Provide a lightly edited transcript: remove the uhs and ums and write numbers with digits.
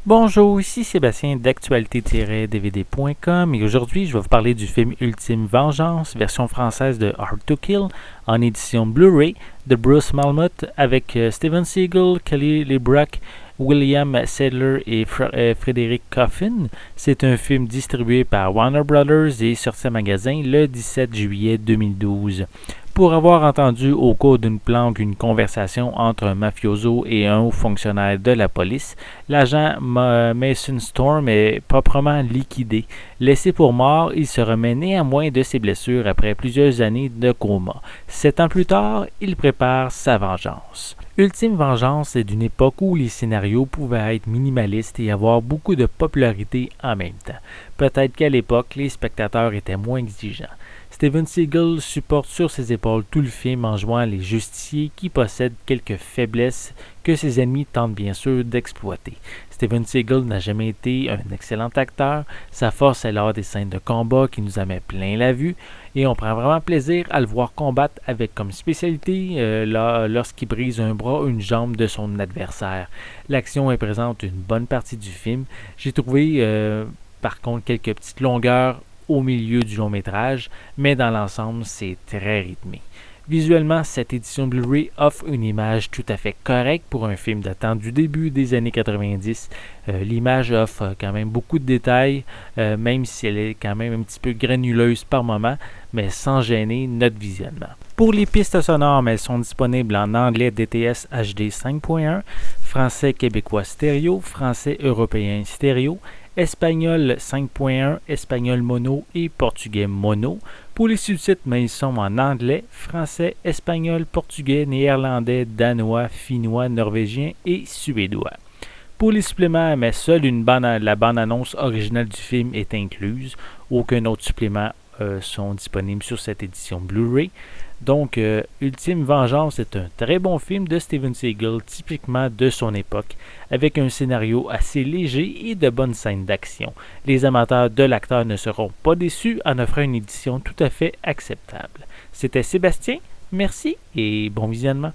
Bonjour, ici Sébastien d'actualité-dvd.com et aujourd'hui je vais vous parler du film Ultime Vengeance, version française de Hard to Kill, en édition Blu-ray de Bruce Malmuth avec Steven Seagal, Kelly LeBrock, William Sadler et Frédéric Coffin. C'est un film distribué par Warner Brothers et sorti en magasin le 17 juillet 2012. Pour avoir entendu au cours d'une planque une conversation entre un mafioso et un haut fonctionnaire de la police, l'agent Mason Storm est proprement liquidé. Laissé pour mort, il se remet néanmoins de ses blessures après plusieurs années de coma. 7 ans plus tard, il prépare sa vengeance. Ultime Vengeance est d'une époque où les scénarios pouvaient être minimalistes et avoir beaucoup de popularité en même temps. Peut-être qu'à l'époque, les spectateurs étaient moins exigeants. Steven Seagal supporte sur ses épaules tout le film en jouant les justiciers qui possèdent quelques faiblesses que ses ennemis tentent bien sûr d'exploiter. Steven Seagal n'a jamais été un excellent acteur, sa force est lors des scènes de combat qui nous en met plein la vue et on prend vraiment plaisir à le voir combattre avec comme spécialité lorsqu'il brise un bras ou une jambe de son adversaire. L'action est présente une bonne partie du film. J'ai trouvé par contre quelques petites longueurs au milieu du long métrage, mais dans l'ensemble, c'est très rythmé. Visuellement, cette édition Blu-ray offre une image tout à fait correcte pour un film datant du début des années 90. L'image offre quand même beaucoup de détails, même si elle est quand même un petit peu granuleuse par moment, mais sans gêner notre visionnement. Pour les pistes sonores, elles sont disponibles en anglais DTS HD 5.1, français québécois stéréo, français européen stéréo, espagnol 5.1, espagnol mono et portugais mono. Pour les sous-titres, ils sont en anglais, français, espagnol, portugais, néerlandais, danois, finnois, norvégien et suédois. Pour les suppléments, seule la bande-annonce originale du film est incluse. Aucun autre supplément sont disponibles sur cette édition Blu-ray. Donc, Ultime Vengeance est un très bon film de Steven Seagal, typiquement de son époque, avec un scénario assez léger et de bonnes scènes d'action. Les amateurs de l'acteur ne seront pas déçus en offrant une édition tout à fait acceptable. C'était Sébastien, merci et bon visionnement.